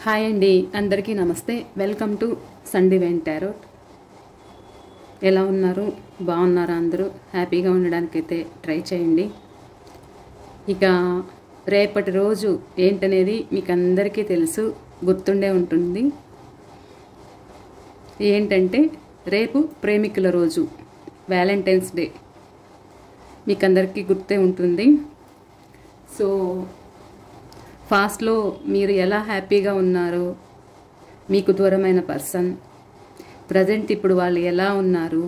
Hi అండి, అందరికీ నమస్తే. Welcome to Sun Divine Tarot. ఎలా ఉన్నారు? బాగున్నారా? అందరూ హ్యాపీగా ఉండడానికైతే ట్రై చేయండి. ఇక రేపటి రోజు ఏంటనేది మీకు అందరికీ తెలుసు, గుర్తుండే ఉంటుంది. ఏంటంటే రేపు ప్రేమికుల రోజు, వ్యాలంటైన్స్ డే. మీకు అందరికీ గుర్తే ఉంటుంది. సో ఫాస్ట్లో మీరు ఎలా హ్యాపీగా ఉన్నారో, మీకు దూరమైన పర్సన్ ప్రజెంట్ ఇప్పుడు వాళ్ళు ఎలా ఉన్నారు,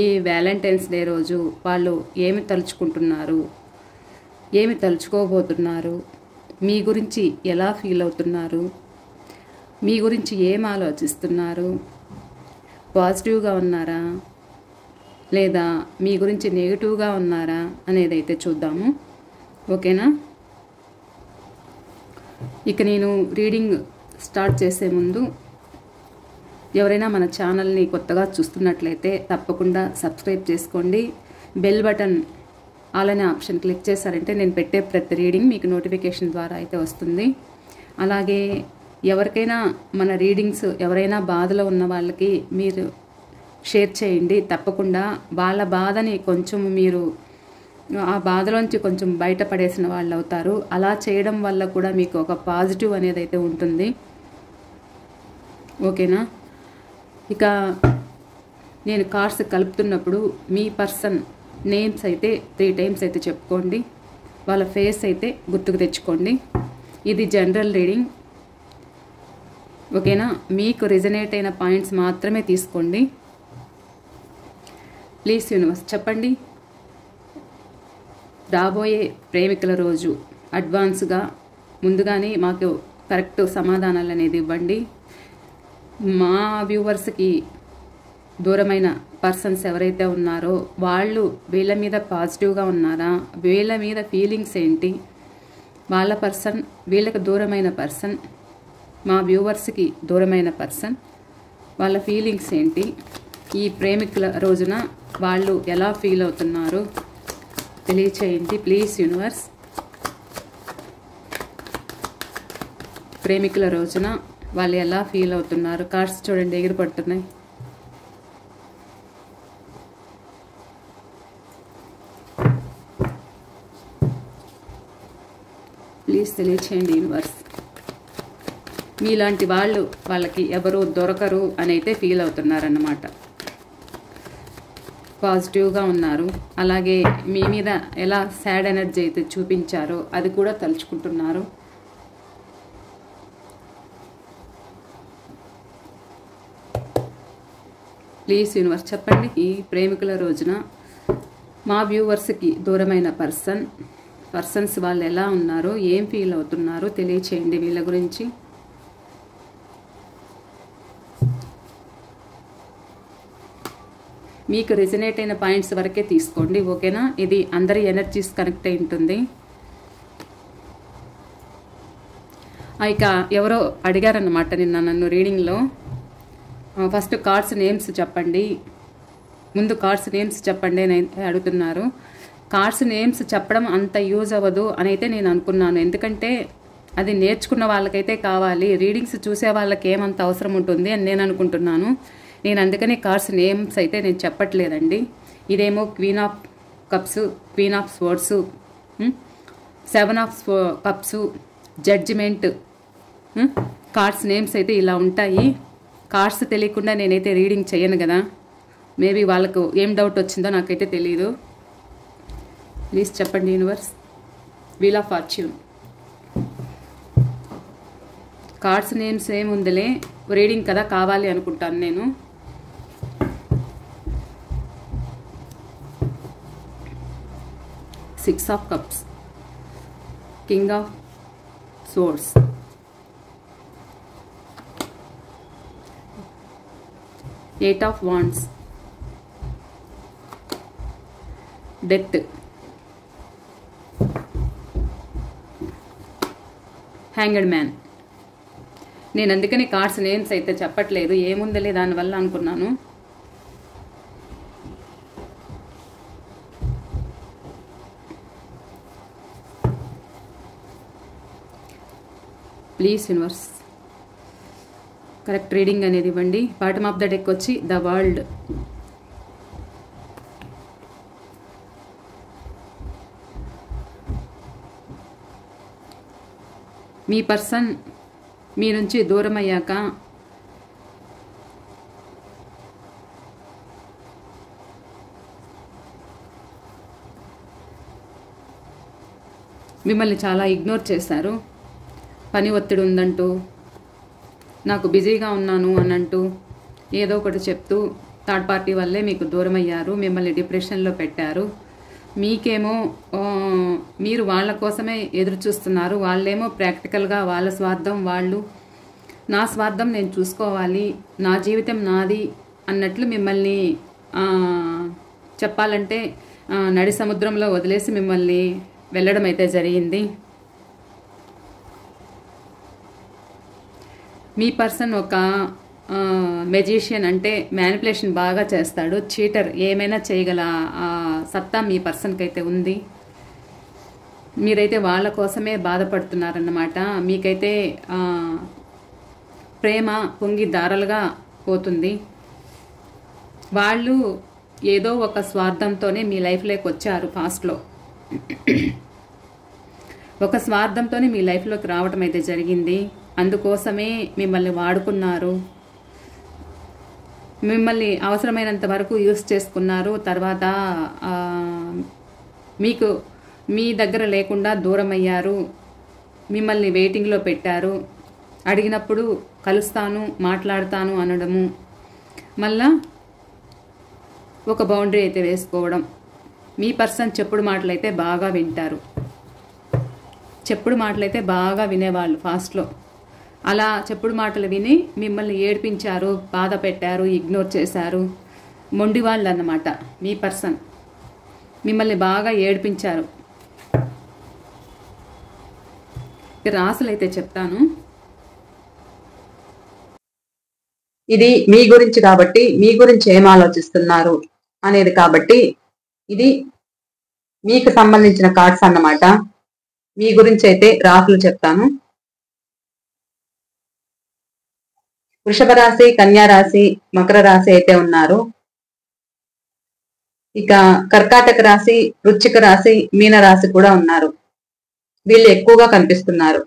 ఈ వ్యాలంటైన్స్ డే రోజు వాళ్ళు ఏమి తలుచుకుంటున్నారు, ఏమి తలుచుకోబోతున్నారు, మీ గురించి ఎలా ఫీల్ అవుతున్నారు, మీ గురించి ఏం ఆలోచిస్తున్నారు, పాజిటివ్గా ఉన్నారా లేదా మీ గురించి నెగిటివ్గా ఉన్నారా అనేది అయితే చూద్దాము. ఓకేనా? ఇక నేను రీడింగ్ స్టార్ట్ చేసే ముందు ఎవరైనా మన ఛానల్ని కొత్తగా చూస్తున్నట్లయితే తప్పకుండా సబ్స్క్రైబ్ చేసుకోండి. బెల్ బటన్ ఆల్ అనే ఆప్షన్ క్లిక్ చేశారంటే నేను పెట్టే ప్రతి రీడింగ్ మీకు నోటిఫికేషన్ ద్వారా అయితే వస్తుంది. అలాగే ఎవరికైనా మన రీడింగ్స్ ఎవరైనా బాధలో ఉన్న వాళ్ళకి మీరు షేర్ చేయండి. తప్పకుండా వాళ్ళ బాధని కొంచెం మీరు ఆ బాధలోంచి కొంచెం బయటపడేసిన వాళ్ళు అవుతారు. అలా చేయడం వల్ల కూడా మీకు ఒక పాజిటివ్ అనేది అయితే ఉంటుంది. ఓకేనా? ఇక నేను కార్డ్స్ కలుపుతున్నప్పుడు మీ పర్సన్ నేమ్స్ అయితే 3 టైమ్స్ అయితే చెప్పుకోండి. వాళ్ళ ఫేస్ అయితే గుర్తుకు తెచ్చుకోండి. ఇది జనరల్ రీడింగ్. ఓకేనా? మీకు రిజనేట్ అయిన పాయింట్స్ మాత్రమే తీసుకోండి. ప్లీజ్ యూనివర్స్ చెప్పండి, రాబోయే ప్రేమికుల రోజు అడ్వాన్స్గా ముందుగానే మాకు కరెక్ట్ సమాధానాలు అనేది ఇవ్వండి. మా వ్యూవర్స్కి దూరమైన పర్సన్స్ ఎవరైతే ఉన్నారో వాళ్ళు వీళ్ళ మీద పాజిటివ్గా ఉన్నారా, వీళ్ళ మీద ఫీలింగ్స్ ఏంటి, వాళ్ళ పర్సన్ వీళ్ళకి దూరమైన పర్సన్, మా వ్యూవర్స్కి దూరమైన పర్సన్ వాళ్ళ ఫీలింగ్స్ ఏంటి, ఈ ప్రేమికుల రోజున వాళ్ళు ఎలా ఫీల్ అవుతున్నారు తెలియచేయండి. ప్లీజ్ యూనివర్స్, ప్రేమికుల రోజున వాళ్ళు ఎలా ఫీల్ అవుతున్నారు. కార్డ్స్ చూడండి ఎగిరిపడుతున్నాయి. ప్లీజ్ తెలియచేయండి యూనివర్స్. మీలాంటి వాళ్ళు వాళ్ళకి ఎవరు దొరకరు అని అయితే ఫీల్ అవుతున్నారన్నమాట. పాజిటివ్గా ఉన్నారు. అలాగే మీ మీద ఎలా సాడ్ ఎనర్జీ అయితే చూపించారో అది కూడా తలుచుకుంటున్నారు. ప్లీజ్ యూనివర్స్ చెప్పండి, ఈ ప్రేమికుల రోజున మా వ్యూవర్స్కి దూరమైన పర్సన్స్ వాళ్ళు ఎలా ఉన్నారో, ఏం ఫీల్ అవుతున్నారో తెలియచేయండి వీళ్ళ గురించి. మీకు రిజనేట్ అయిన పాయింట్స్ వరకే తీసుకోండి. ఓకేనా? ఇది అందరి ఎనర్జీస్ కనెక్ట్ అయి ఉంటుంది. ఇక ఎవరో అడిగారన్నమాట నిన్న నన్ను రీడింగ్లో, ఫస్ట్ కార్డ్స్ నేమ్స్ చెప్పండి, ముందు కార్డ్స్ నేమ్స్ చెప్పండి అని అడుగుతున్నారు. కార్డ్స్ నేమ్స్ చెప్పడం అంత యూజ్ అవ్వదు అని అయితే నేను అనుకున్నాను. ఎందుకంటే అది నేర్చుకున్న వాళ్ళకైతే కావాలి, రీడింగ్స్ చూసే వాళ్ళకి ఏమంత అవసరం ఉంటుంది అని నేను అనుకుంటున్నాను. నేను అందుకని కార్డ్స్ నేమ్స్ అయితే నేను చెప్పట్లేదండి. ఇదేమో queen of cups, queen of swords, 7 of cups, judgement. Cards names అయితే ఇలా ఉంటాయి. కార్డ్స్ తెలియకుండా నేనైతే రీడింగ్ చేయను కదా. మేబీ వాళ్ళకు ఏం డౌట్ వచ్చిందో నాకైతే తెలియదు. ప్లీజ్ చెప్పండి universe. Wheel of fortune. Cards names ఏముందిలే, రీడింగ్ కదా కావాలి అనుకుంటాను నేను. Six of cups, king of swords, eight of wands, death, hanged man. నేను అందుకని కార్డ్స్ నేమ్స్ అయితే చెప్పట్లేదు, ఏముందలే దానివల్ల అనుకున్నాను. ప్లీజ్ యూనివర్స్ కరెక్ట్ రీడింగ్ అనేది ఇవ్వండి. బాటమ్ ఆఫ్ ద డెక్ వచ్చి ద వరల్డ్. మీ పర్సన్ మీ నుంచి దూరం అయ్యాక మిమ్మల్ని చాలా ఇగ్నోర్ చేశారు. పని ఒత్తిడి ఉందంటూ, నాకు బిజీగా ఉన్నాను అనంటూ ఏదో ఒకటి చెప్తూ థర్డ్ పార్టీ వల్లే మీకు దూరం అయ్యారు. మిమ్మల్ని డిప్రెషన్లో పెట్టారు. మీకేమో మీరు వాళ్ళ కోసమే ఎదురు చూస్తున్నారు. వాళ్ళేమో ప్రాక్టికల్గా వాళ్ళ స్వార్థం వాళ్ళు, నా స్వార్థం నేను చూసుకోవాలి, నా జీవితం నాది అన్నట్లు మిమ్మల్ని చెప్పాలంటే నడి సముద్రంలో వదిలేసి మిమ్మల్ని వెళ్ళడం అయితే జరిగింది. మీ పర్సన్ ఒక మెజిషియన్, అంటే మ్యానిపులేషన్ బాగా చేస్తాడు, చీటర్, ఏమైనా చేయగల సత్తా మీ పర్సన్కి అయితే ఉంది. మీరైతే వాళ్ళ కోసమే బాధపడుతున్నారన్నమాట. మీకైతే ప్రేమ పొంగి దారలుగా పోతుంది. వాళ్ళు ఏదో ఒక స్వార్థంతోనే మీ లైఫ్లోకి వచ్చారు. పాస్ట్లో ఒక స్వార్థంతోనే మీ లైఫ్లోకి రావటం అయితే జరిగింది. అందుకోసమే మిమ్మల్ని వాడుకున్నారు, మిమ్మల్ని అవసరమైనంత వరకు యూస్ చేసుకున్నారు. తర్వాత మీకు మీ దగ్గర లేకుండా దూరం అయ్యారు, మిమ్మల్ని వెయిటింగ్లో పెట్టారు. అడిగినప్పుడు కలుస్తాను, మాట్లాడతాను అనడము, మళ్ళా ఒక బౌండరీ అయితే వేసుకోవడం. మీ పర్సన్ చెప్పుడు మాటలైతే బాగా వింటారు, చెప్పుడు మాటలైతే బాగా వినేవాళ్ళు ఫాస్ట్లో. అలా చెప్పుడు మాటలు విని మిమ్మల్ని ఏడ్పించారు, బాధ పెట్టారు, ఇగ్నోర్ చేశారు. మొండి వాళ్ళు అన్నమాట మీ పర్సన్. మిమ్మల్ని బాగా ఏడ్పించారు. రాసులు అయితే చెప్తాను. ఇది మీ గురించి కాబట్టి, మీ గురించి ఏం ఆలోచిస్తున్నారు అనేది కాబట్టి ఇది మీకు సంబంధించిన కార్డ్స్ అన్నమాట. మీ గురించి అయితే రాసులు చెప్తాను. వృషభ రాశి, కన్యా రాశి, మకర రాశి అయితే ఉన్నారు. ఇక కర్కాటక రాశి, వృశ్చిక రాశి, మీన రాశి కూడా ఉన్నారు. వీళ్ళు ఎక్కువగా కనిపిస్తున్నారు.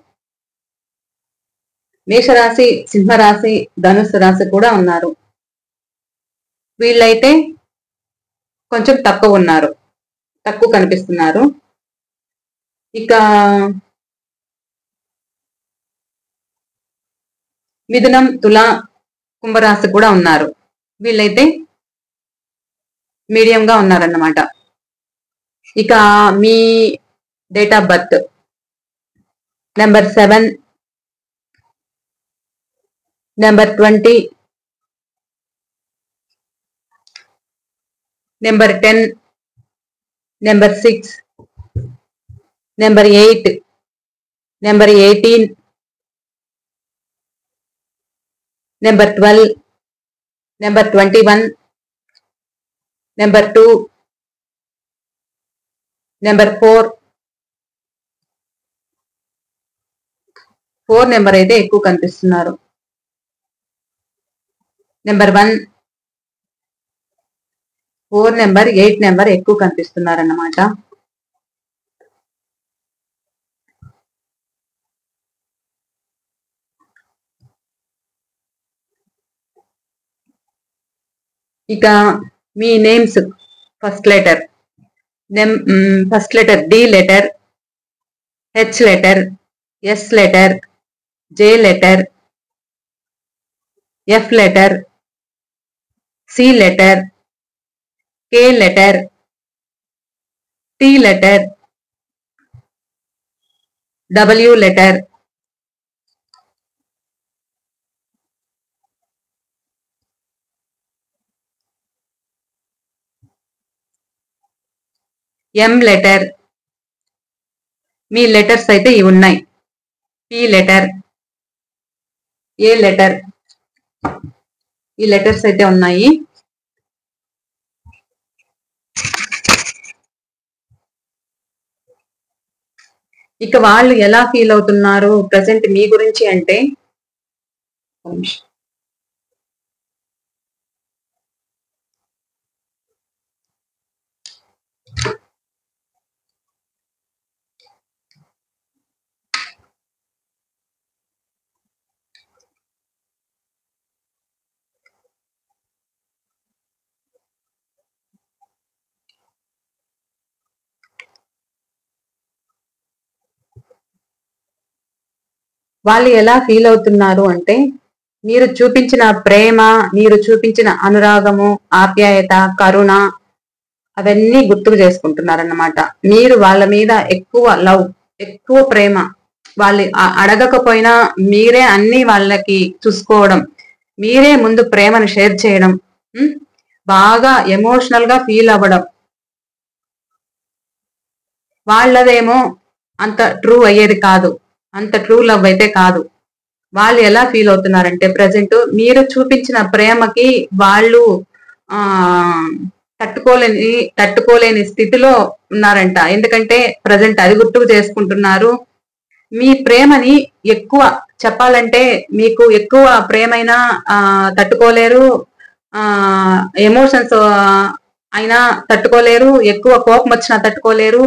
మేషరాశి, సింహరాశి, ధనుస్సు రాశి కూడా ఉన్నారు. వీళ్ళైతే కొంచెం తక్కువ ఉన్నారు, తక్కువ కనిపిస్తున్నారు. ఇక మిథునం, తుల, కుంభరాశి కూడా ఉన్నారు. వీళ్ళైతే మీడియంగా ఉన్నారన్నమాట. ఇక మీ date of birth number 7, number 20, number 10, number 6, number 8, number 18, number 12, number 21, number 2, number 4 number అయితే ఎక్కువ కనిపిస్తున్నారు. నెంబర్ 1, 4 నెంబర్, 8 నెంబర్ ఎక్కువ కనిపిస్తున్నారు అన్నమాట. ఇక మీ names first letter D letter, H letter, S letter, J letter, F letter, C letter, K letter, T letter, W letter, M letter. మీ letters అయితే ఇవి ఉన్నాయి. పి లెటర్, ఏ లెటర్, ఈ లెటర్స్ అయితే ఉన్నాయి. ఇక వాళ్ళు ఎలా ఫీల్ అవుతున్నారు ప్రజెంట్ మీ గురించి అంటే, వాళ్ళు ఎలా ఫీల్ అవుతున్నారు అంటే, మీరు చూపించిన ప్రేమ, మీరు చూపించిన అనురాగము, ఆప్యాయత, కరుణ అవన్నీ గుర్తుకు చేసుకుంటున్నారన్నమాట. మీరు వాళ్ళ మీద ఎక్కువ లవ్, ఎక్కువ ప్రేమ, వాళ్ళు అడగకపోయినా మీరే అన్ని వాళ్ళకి చూసుకోవడం, మీరే ముందు ప్రేమను షేర్ చేయడం, ఉమ్, బాగా ఎమోషనల్ గా ఫీల్ అవ్వడం. వాళ్ళదేమో అంత ట్రూ అయ్యేది కాదు, అంత ట్రూ లవ్ అయితే కాదు. వాళ్ళు ఎలా ఫీల్ అవుతున్నారంటే ప్రజెంట్ మీరు చూపించిన ప్రేమకి వాళ్ళు ఆ తట్టుకోలేని తట్టుకోలేని స్థితిలో ఉన్నారంట. ఎందుకంటే ప్రజెంట్ అది గుర్తుకు చేసుకుంటున్నారు. మీ ప్రేమని ఎక్కువ చెప్పాలంటే మీకు ఎక్కువ ప్రేమైనా తట్టుకోలేరు, ఆ ఎమోషన్స్ అయినా తట్టుకోలేరు, ఎక్కువ కోపం వచ్చినా తట్టుకోలేరు.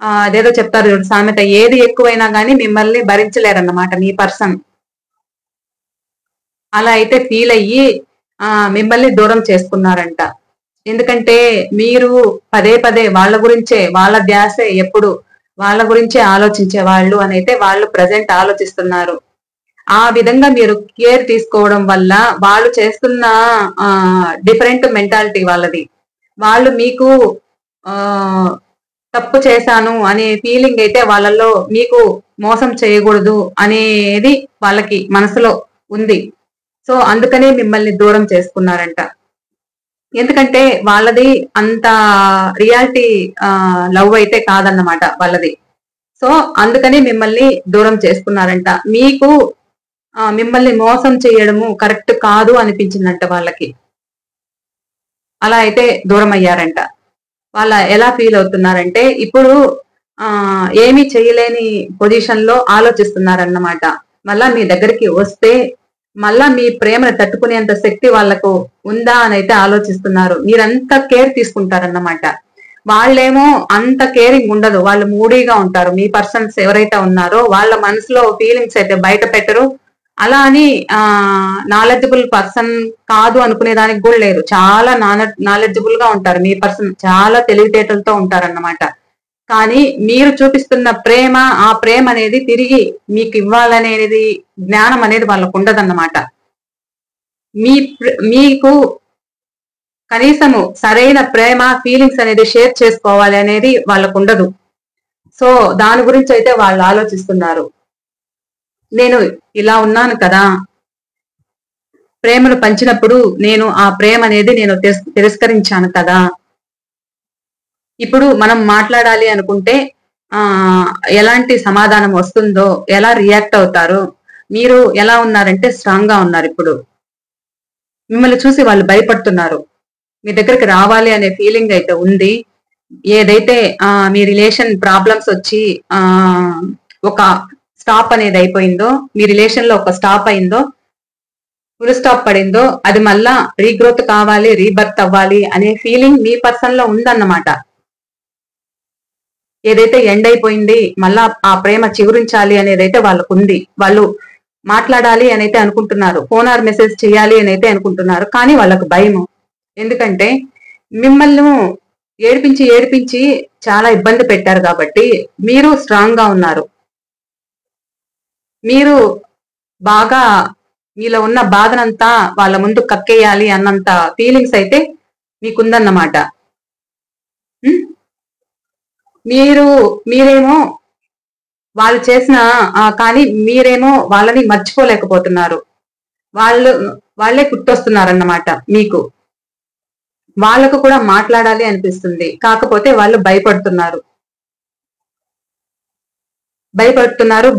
అదేదో చెప్తారు చూడు సామెత, ఏది ఎక్కువైనా కానీ మిమ్మల్ని భరించలేరన్నమాట మీ పర్సన్. అలా అయితే ఫీల్ అయ్యి మిమ్మల్ని దూరం చేసుకున్నారంట. ఎందుకంటే మీరు పదే పదే వాళ్ళ గురించే, వాళ్ళ ధ్యాసే ఎప్పుడు వాళ్ళ గురించే ఆలోచించే వాళ్ళు అని అయితే వాళ్ళు ప్రజెంట్ ఆలోచిస్తున్నారు. ఆ విధంగా మీరు కేర్ తీసుకోవడం వల్ల వాళ్ళు చేస్తున్న డిఫరెంట్ మెంటాలిటీ వాళ్ళది. వాళ్ళు మీకు ఆ తప్పు చేశాను అనే ఫీలింగ్ అయితే వాళ్ళలో, మీకు మోసం చేయకూడదు అనేది వాళ్ళకి మనసులో ఉంది. సో అందుకనే మిమ్మల్ని దూరం చేసుకున్నారంట. ఎందుకంటే వాళ్ళది అంత రియాలిటీ లవ్ అయితే కాదన్నమాట వాళ్ళది. సో అందుకని మిమ్మల్ని దూరం చేసుకున్నారంట. మీకు మిమ్మల్ని మోసం చేయడము కరెక్ట్ కాదు అనిపించిందంట వాళ్ళకి. అలా అయితే దూరం అయ్యారంట. వాళ్ళ ఎలా ఫీల్ అవుతున్నారంటే ఇప్పుడు ఏమీ చేయలేని పొజిషన్ లో ఆలోచిస్తున్నారన్నమాట. మళ్ళా మీ దగ్గరికి వస్తే మళ్ళా మీ ప్రేమను తట్టుకునేంత శక్తి వాళ్ళకు ఉందా అని అయితే ఆలోచిస్తున్నారు. మీరంతా కేర్ తీసుకుంటారన్నమాట. వాళ్ళేమో అంత కేరింగ్ ఉండదు, వాళ్ళు మూడీగా ఉంటారు. మీ పర్సన్స్ ఎవరైతే ఉన్నారో వాళ్ళ మనసులో ఫీలింగ్స్ అయితే బయట పెట్టరు. అలా అని నాలెడ్జబుల్ పర్సన్ కాదు అనుకునే దానికి కూడా లేదు. చాలా నాలెడ్జబుల్ గా ఉంటారు మీ పర్సన్, చాలా తెలివితేటలతో ఉంటారన్నమాట. కానీ మీరు చూపిస్తున్న ప్రేమ, ఆ ప్రేమ అనేది తిరిగి మీకు ఇవ్వాలనేది జ్ఞానం అనేది వాళ్ళకు ఉండదన్నమాట. మీకు కనీసము సరైన ప్రేమ, ఫీలింగ్స్ అనేది షేర్ చేసుకోవాలి అనేది వాళ్ళకు ఉండదు. సో దాని గురించి అయితే వాళ్ళు ఆలోచిస్తున్నారు. నేను ఇలా ఉన్నాను కదా, ప్రేమను పంచినప్పుడు నేను ఆ ప్రేమ అనేది నేను తిరస్కరించాను కదా, ఇప్పుడు మనం మాట్లాడాలి అనుకుంటే ఎలాంటి సమాధానం వస్తుందో, ఎలా రియాక్ట్ అవుతారో, మీరు ఎలా ఉన్నారంటే స్ట్రాంగ్ గా ఉన్నారు. ఇప్పుడు మిమ్మల్ని చూసి వాళ్ళు భయపడుతున్నారు. మీ దగ్గరికి రావాలి అనే ఫీలింగ్ అయితే ఉంది. ఏదైతే మీ రిలేషన్ ప్రాబ్లమ్స్ వచ్చి ఒక స్టాప్ అనేది అయిపోయిందో, మీ రిలేషన్ లో ఒక స్టాప్ అయిందో, ఫుల్ స్టాప్ పడిందో, అది మళ్ళా రీగ్రోత్ కావాలి, రీబర్త్ అవ్వాలి అనే ఫీలింగ్ మీ పర్సన్ లో ఉందన్నమాట. ఏదైతే ఎండ్ అయిపోయింది మళ్ళా ఆ ప్రేమ చిగురించాలి అనేది అయితే వాళ్ళకు ఉంది. వాళ్ళు మాట్లాడాలి అని అయితే అనుకుంటున్నారు, ఫోన్ ఆర్ మెసేజ్ చేయాలి అని అయితే అనుకుంటున్నారు. కానీ వాళ్ళకు భయము. ఎందుకంటే మిమ్మల్ని ఏడిపించి ఏడిపించి చాలా ఇబ్బంది పెట్టారు కాబట్టి మీరు స్ట్రాంగ్ గా ఉన్నారు. మీరు బాగా మీలో ఉన్న బాధనంతా వాళ్ళ ముందు కక్కేయాలి అన్నంత ఫీలింగ్స్ అయితే మీకుందన్నమాట. మీరేమో వాళ్ళు చేసిన కానీ మీరేమో వాళ్ళని మర్చిపోలేకపోతున్నారు. వాళ్ళే గుర్తొస్తున్నారన్నమాట మీకు. వాళ్ళకు కూడా మాట్లాడాలి అనిపిస్తుంది, కాకపోతే వాళ్ళు భయపడుతున్నారు,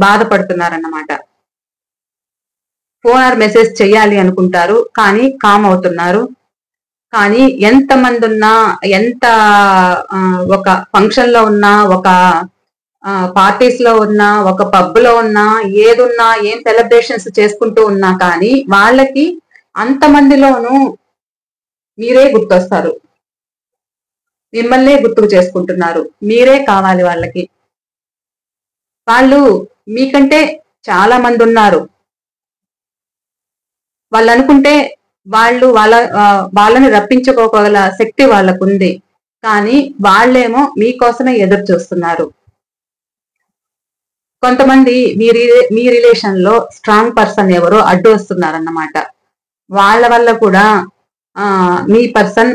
బాధపడుతున్నారు అన్నమాట. ఫోన్ ఆర్ మెసేజ్ చెయ్యాలి అనుకుంటారు కానీ కామ్ అవుతున్నారు. కానీ ఎంత మంది ఉన్నా, ఎంత ఒక ఫంక్షన్ లో ఉన్నా, ఒక పార్టీస్ లో ఉన్నా, ఒక పబ్ లో ఉన్నా, ఏదున్నా, ఏం సెలబ్రేషన్స్ చేసుకుంటూ ఉన్నా కానీ వాళ్ళకి అంతమందిలోనూ మీరే గుర్తొస్తారు. మిమ్మల్నే గుర్తుకు చేసుకుంటున్నారు. మీరే కావాలి వాళ్ళకి. వాళ్ళు మీకంటే చాలా మంది ఉన్నారు. వాళ్ళు అనుకుంటే వాళ్ళని రప్పించుకోగల శక్తి వాళ్ళకుంది. కానీ వాళ్ళేమో మీకోసమే ఎదురు చూస్తున్నారు. కొంతమంది మీ రిలేషన్ లో స్ట్రాంగ్ పర్సన్ ఎవరో అడ్డు వస్తున్నారన్నమాట. వాళ్ళ వల్ల కూడా మీ పర్సన్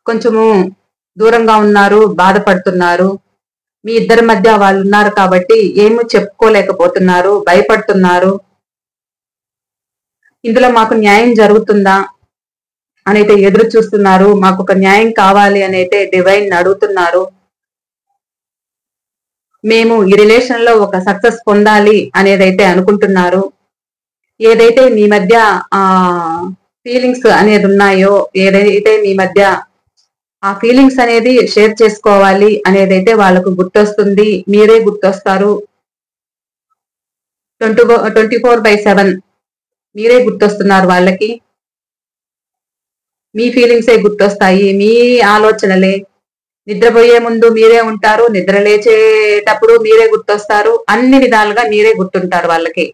కొంచెము దూరంగా ఉన్నారు, బాధపడుతున్నారు. మీ ఇద్దరి మధ్య వాళ్ళు ఉన్నారు కాబట్టి ఏమీ చెప్పుకోలేకపోతున్నారు, భయపడుతున్నారు. ఇందులో మాకు న్యాయం జరుగుతుందా అనైతే ఎదురు చూస్తున్నారు. మాకు ఒక న్యాయం కావాలి అనైతే డివైన్ అడుగుతున్నారు. మేము ఈ రిలేషన్ లో ఒక సక్సెస్ పొందాలి అనేదైతే అనుకుంటున్నారు. ఏదైతే మీ మధ్య ఫీలింగ్స్ అనేది ఉన్నాయో, ఏదైతే మీ మధ్య ఆ ఫీలింగ్స్ అనేది షేర్ చేసుకోవాలి అనేదైతే వాళ్ళకు గుర్తొస్తుంది. మీరే గుర్తొస్తారు. 24/7 మీరే గుర్తొస్తున్నారు వాళ్ళకి. మీ ఫీలింగ్సే గుర్తొస్తాయి, మీ ఆలోచనలే. నిద్రపోయే ముందు మీరే ఉంటారు, నిద్ర లేచేటప్పుడు మీరే గుర్తొస్తారు. అన్ని విధాలుగా మీరే గుర్తుంటారు వాళ్ళకి.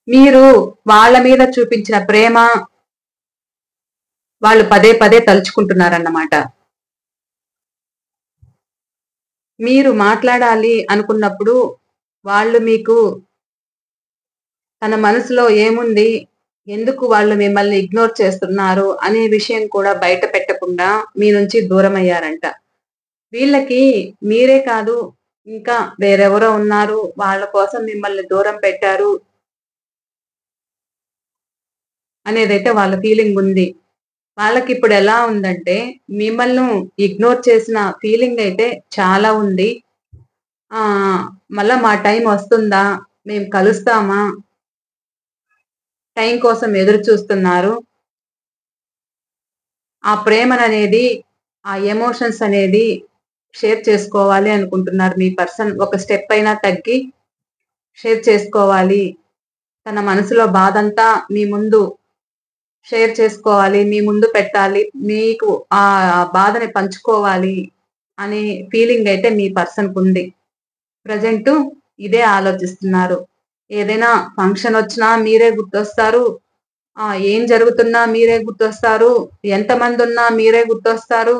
మీరు వాళ్ళ మీద చూపించిన ప్రేమ వాళ్ళు పదే పదే తలుచుకుంటున్నారన్నమాట. మీరు మాట్లాడాలి అనుకున్నప్పుడు వాళ్ళు మీకు తన మనసులో ఏముంది, ఎందుకు వాళ్ళు మిమ్మల్ని ఇగ్నోర్ చేస్తున్నారు అనే విషయం కూడా బయట పెట్టకుండా మీ నుంచి దూరం అయ్యారంట. వీళ్ళకి మీరే కాదు, ఇంకా వేరెవరో ఉన్నారు, వాళ్ళ కోసం మిమ్మల్ని దూరం పెట్టారు అనేదైతే వాళ్ళ ఫీలింగ్ ఉంది. వాళ్ళకి ఇప్పుడు ఎలా ఉందంటే, మిమ్మల్ని ఇగ్నోర్ చేసిన ఫీలింగ్ అయితే చాలా ఉంది. మళ్ళా మా టైం వస్తుందా, మేము కలుస్తామా, టైం కోసం ఎదురు చూస్తున్నారు. ఆ ప్రేమననేది, ఆ ఎమోషన్స్ అనేది షేర్ చేసుకోవాలి అనుకుంటున్నారు. మీ పర్సన్ ఒక స్టెప్ అయినా తగ్గి షేర్ చేసుకోవాలి. తన మనసులో బాధంతా మీ ముందు షేర్ చేసుకోవాలి, మీ ముందు పెట్టాలి, మీకు ఆ బాధని పంచుకోవాలి అనే ఫీలింగ్ అయితే మీ పర్సన్ కు ఉంది. ప్రజెంట్ ఇదే ఆలోచిస్తున్నారు. ఏదైనా ఫంక్షన్ వచ్చినా మీరే గుర్తొస్తారు. ఏం జరుగుతున్నా మీరే గుర్తొస్తారు. ఎంతమంది ఉన్నా మీరే గుర్తొస్తారు.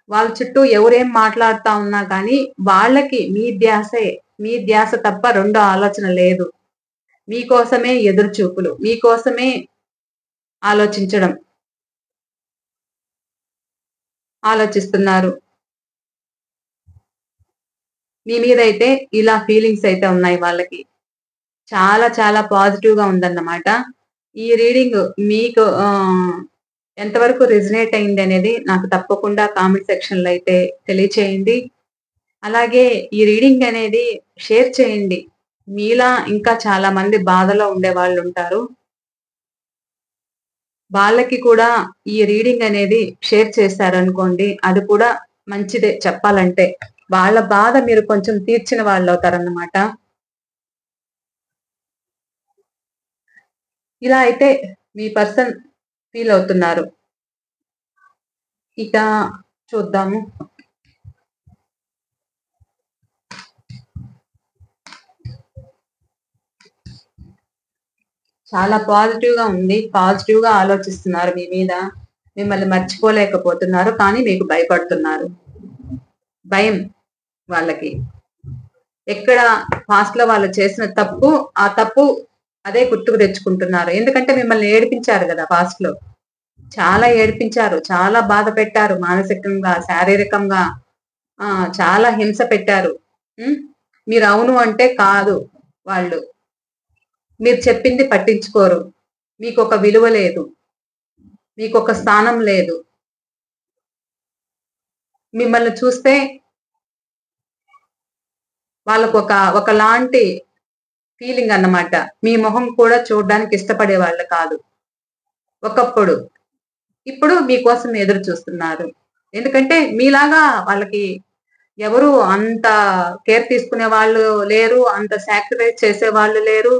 వాళ్ళ చుట్టూ ఎవరేం మాట్లాడుతా ఉన్నా కానీ వాళ్ళకి మీ ధ్యాస తప్ప రెండో ఆలోచన లేదు. మీకోసమే ఎదురు చూపులు, మీకోసమే ఆలోచిస్తున్నారు. మీ మీద అయితే ఇలా ఫీలింగ్స్ అయితే ఉన్నాయి వాళ్ళకి. చాలా చాలా పాజిటివ్ గా ఉందన్నమాట. ఈ రీడింగ్ మీకు ఎంతవరకు రెజినేట్ అయింది అనేది నాకు తప్పకుండా కామెంట్ సెక్షన్ లో అయితే తెలియచేయండి. అలాగే ఈ రీడింగ్ అనేది షేర్ చేయండి. మీలా ఇంకా చాలా మంది బాధలో ఉండే వాళ్ళు ఉంటారు. వాళ్ళకి కూడా ఈ రీడింగ్ అనేది షేర్ చేశారనుకోండి, అది కూడా మంచిదే చెప్పాలంటే. వాళ్ళ బాధ మీరు కొంచెం తీర్చిన వాళ్ళు అవుతారన్నమాట. ఇలా అయితే మీ పర్సన్ ఫీల్ అవుతున్నారు. ఇక చూద్దాము. చాలా పాజిటివ్ గా ఉంది. పాజిటివ్ గా ఆలోచిస్తున్నారు మీ మీద. మిమ్మల్ని మర్చిపోలేకపోతున్నారు, కానీ మీకు భయపడుతున్నారు. భయం వాళ్ళకి. ఎక్కడ పాస్ట్ లో వాళ్ళు చేసిన తప్పు, ఆ తప్పు అదే గుర్తుకు తెచ్చుకుంటున్నారు. ఎందుకంటే మిమ్మల్ని ఏడిపించారు కదా పాస్ట్ లో. చాలా ఏడిపించారు, చాలా బాధ పెట్టారు, మానసికంగా, శారీరకంగా చాలా హింస పెట్టారు. మీరు అవును అంటే కాదు వాళ్ళు. మీరు చెప్పింది పట్టించుకోరు. మీకు ఒక విలువ లేదు, మీకు ఒక స్థానం లేదు. మిమ్మల్ని చూస్తే వాళ్ళకు ఒకలాంటి ఫీలింగ్ అన్నమాట. మీ మొహం కూడా చూడడానికి ఇష్టపడే వాళ్ళు కాదు ఒకప్పుడు. ఇప్పుడు మీకోసం ఎదురు చూస్తున్నారు. ఎందుకంటే మీలాగా వాళ్ళకి ఎవరు అంత కేర్ తీసుకునే వాళ్ళు లేరు, అంత సాక్రిఫైస్ చేసే వాళ్ళు లేరు.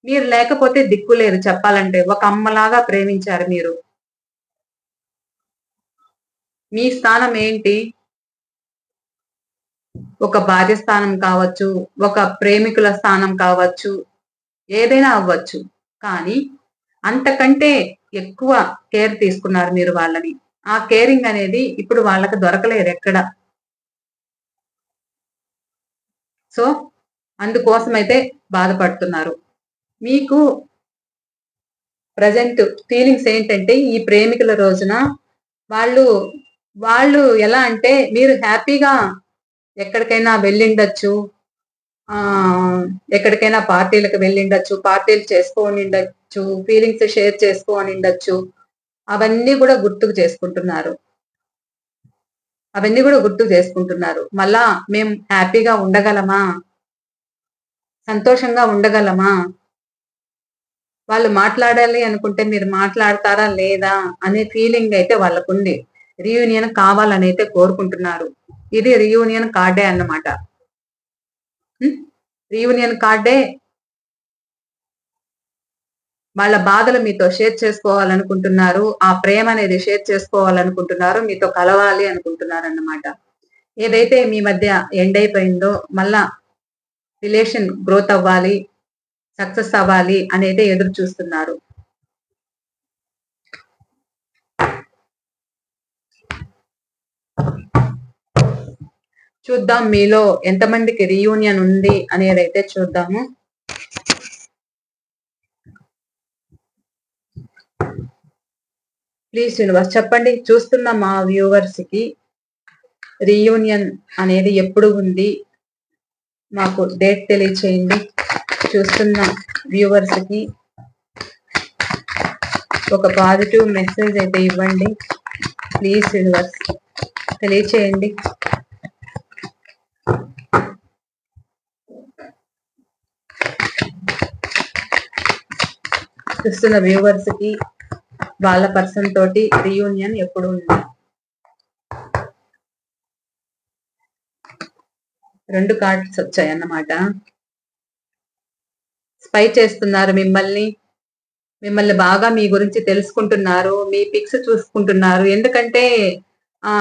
మీరు లేకపోతే దిక్కు లేరు చెప్పాలంటే. ఒక అమ్మలాగా ప్రేమించారు మీరు. మీ స్థానం ఏంటి? ఒక భార్య స్థానం కావచ్చు, ఒక ప్రేమికుల స్థానం కావచ్చు, ఏదైనా అవ్వచ్చు. కానీ అంతకంటే ఎక్కువ కేర్ తీసుకున్నారు మీరు వాళ్ళని. ఆ కేరింగ్ అనేది ఇప్పుడు వాళ్ళకి దొరకలేదు ఎక్కడ. సో అందుకోసమైతే బాధపడుతున్నారు. మీకు ప్రజెంట్ ఫీలింగ్స్ ఏంటంటే ఈ ప్రేమికుల రోజున వాళ్ళు వాళ్ళు ఎలా అంటే మీరు హ్యాపీగా ఎక్కడికైనా వెళ్ళిండొచ్చు, ఆ ఎక్కడికైనా పార్టీలకు వెళ్ళిండొచ్చు, పార్టీలు చేసుకోని ఉండొచ్చు, ఫీలింగ్స్ షేర్ చేసుకోని ఉండొచ్చు. అవన్నీ కూడా గుర్తుకు చేసుకుంటున్నారు. అవన్నీ కూడా గుర్తుకు చేసుకుంటున్నారు. మళ్ళా మేము హ్యాపీగా ఉండగలమా, సంతోషంగా ఉండగలమా, వాళ్ళు మాట్లాడాలి అనుకుంటే మీరు మాట్లాడతారా లేదా అనే ఫీలింగ్ అయితే వాళ్ళకుంది. రీయూనియన్ కావాలని అయితే కోరుకుంటున్నారు. ఇది రీయూనియన్ కార్డే అన్నమాట. రీయూనియన్ కార్డే వాళ్ళ బాధలు మీతో షేర్ చేసుకోవాలనుకుంటున్నారు. ఆ ప్రేమ అనేది షేర్ చేసుకోవాలనుకుంటున్నారు. మీతో కలవాలి అనుకుంటున్నారు అన్నమాట. ఏదైతే మీ మధ్య ఎండ్ అయిపోయిందో మళ్ళా రిలేషన్ గ్రోత్ అవ్వాలి, సక్సెస్ అవ్వాలి అనేది ఎదురు చూస్తున్నారు. చూద్దాం మీలో ఎంతమందికి రీయూనియన్ ఉంది అనేది అయితే చూద్దాము. ప్లీజ్ యూనివర్స్ చెప్పండి, చూస్తున్న మా వ్యూవర్స్ కి రీయూనియన్ అనేది ఎప్పుడు ఉంది, మాకు డేట్ తెలియచేయండి. చూస్తున్న వ్యూవర్స్ కి ఒక పాజిటివ్ మెసేజ్ అయితే ఇవ్వండి. ప్లీజ్ యూనివర్స్ తెలియచేయండి. చూస్తున్న వ్యూవర్స్ కి వాళ్ళ పర్సన్ తోటి రీయూనియన్ ఎప్పుడు ఉంది. 2 కార్డ్స్ వచ్చాయి అన్నమాట. స్పై చేస్తున్నారు మిమ్మల్ని బాగా మీ గురించి తెలుసుకుంటున్నారు, మీ పిక్స్ చూసుకుంటున్నారు. ఎందుకంటే ఆ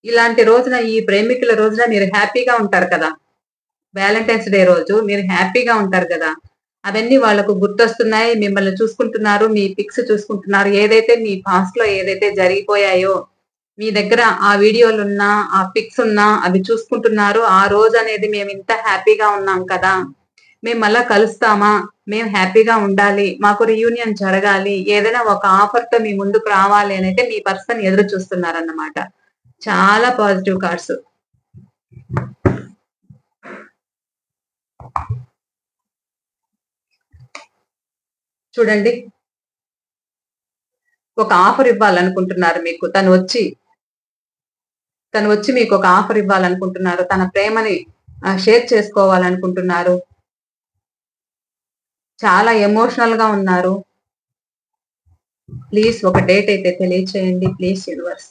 ఇలాంటి రోజున, ఈ ప్రేమికుల రోజున మీరు హ్యాపీగా ఉంటారు కదా, వ్యాలంటైన్స్ డే రోజు మీరు హ్యాపీగా ఉంటారు కదా, అవన్నీ వాళ్ళకు గుర్తొస్తున్నాయి. మిమ్మల్ని చూసుకుంటున్నారు, మీ పిక్స్ చూసుకుంటున్నారు. ఏదైతే మీ పాస్ట్ లో ఏదైతే జరిగిపోయాయో మీ దగ్గర ఆ వీడియోలు ఉన్నా, ఆ పిక్స్ ఉన్నా అవి చూసుకుంటున్నారు. ఆ రోజు అనేది మేము ఇంత హ్యాపీగా ఉన్నాం కదా, మేము మళ్ళా కలుస్తామా, మేము హ్యాపీగా ఉండాలి, మాకు రీయూనియన్ జరగాలి, ఏదైనా ఒక ఆఫర్ తో మీ ముందుకు రావాలి అని అయితే మీ పర్సన్ ఎదురు చూస్తున్నారన్నమాట. చాలా పాజిటివ్ కార్డ్స్. చూడండి, ఒక ఆఫర్ ఇవ్వాలనుకుంటున్నారు మీకు. తను వచ్చి మీకు ఒక ఆఫర్ ఇవ్వాలనుకుంటున్నారు. తన ప్రేమని షేర్ చేసుకోవాలనుకుంటున్నారు. చాలా ఎమోషనల్ గా ఉన్నారు. ప్లీజ్ ఒక డేట్ అయితే తెలియచేయండి. ప్లీజ్ యూనివర్స్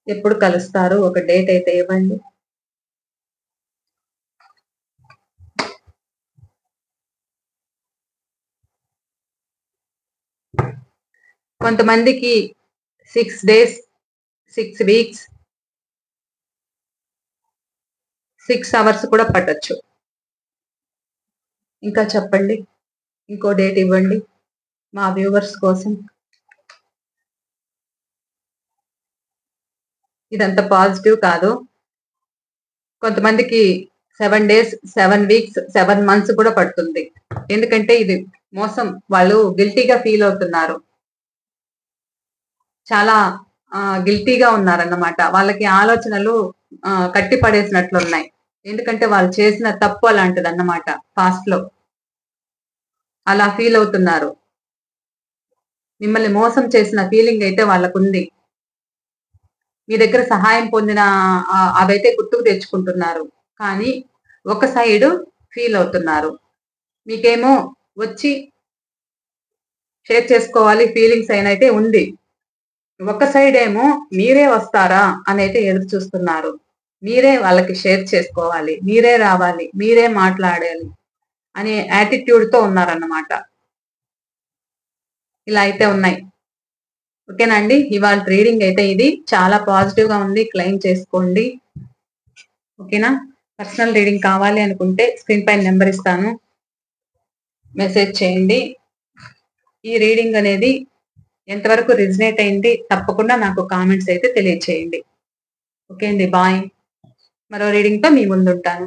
ఎప్పుడు కలుస్తారు, ఒక డేట్ అయితే ఇవ్వండి. కొంతమందికి 6 days, 6 weeks, 6 hours కూడా పట్టొచ్చు. ఇంకా చెప్పండి, ఇంకో డేట్ ఇవ్వండి మా వ్యూవర్స్ కోసం. ఇదంతా పాజిటివ్ కాదు. కొంతమందికి 7 days, 7 weeks, 7 months కూడా పడుతుంది. ఎందుకంటే ఇది మోసం. వాళ్ళు గిల్టీగా ఫీల్ అవుతున్నారు, చాలా గిల్టీగా ఉన్నారన్నమాట. వాళ్ళకి ఆలోచనలు కట్టి పడేసినట్లున్నాయి. ఎందుకంటే వాళ్ళు చేసిన తప్పు అలాంటిది అన్నమాట. పాస్ట్ లో అలా ఫీల్ అవుతున్నారు. మిమ్మల్ని మోసం చేసిన ఫీలింగ్ అయితే వాళ్ళకుంది. మీ దగ్గర సహాయం పొందిన అవైతే గుర్తుకు తెచ్చుకుంటున్నారు. కానీ ఒక సైడ్ ఫీల్ అవుతున్నారు. మీకేమో వచ్చి షేర్ చేసుకోవాలి ఫీలింగ్స్ అయినైతే ఉంది. ఒక సైడ్ ఏమో మీరే వస్తారా అని అయితే ఎదురు చూస్తున్నారు. మీరే వాళ్ళకి షేర్ చేసుకోవాలి, మీరే రావాలి, మీరే మాట్లాడాలి అనే యాటిట్యూడ్ తో ఉన్నారన్నమాట. ఇలా అయితే ఉన్నాయి. ఓకేనా అండి, ఇవాళ రీడింగ్ అయితే ఇది చాలా పాజిటివ్ గా ఉంది, క్లెయిమ్ చేసుకోండి. ఓకేనా, పర్సనల్ రీడింగ్ కావాలి అనుకుంటే స్క్రీన్ పైన నెంబర్ ఇస్తాను, మెసేజ్ చేయండి. ఈ రీడింగ్ అనేది ఎంతవరకు రిజనేట్ అయింది తప్పకుండా నాకు కామెంట్స్ అయితే తెలియచేయండి. ఓకే అండి, బాయ్. మరో రీడింగ్ తో మీ ముందుంటాను.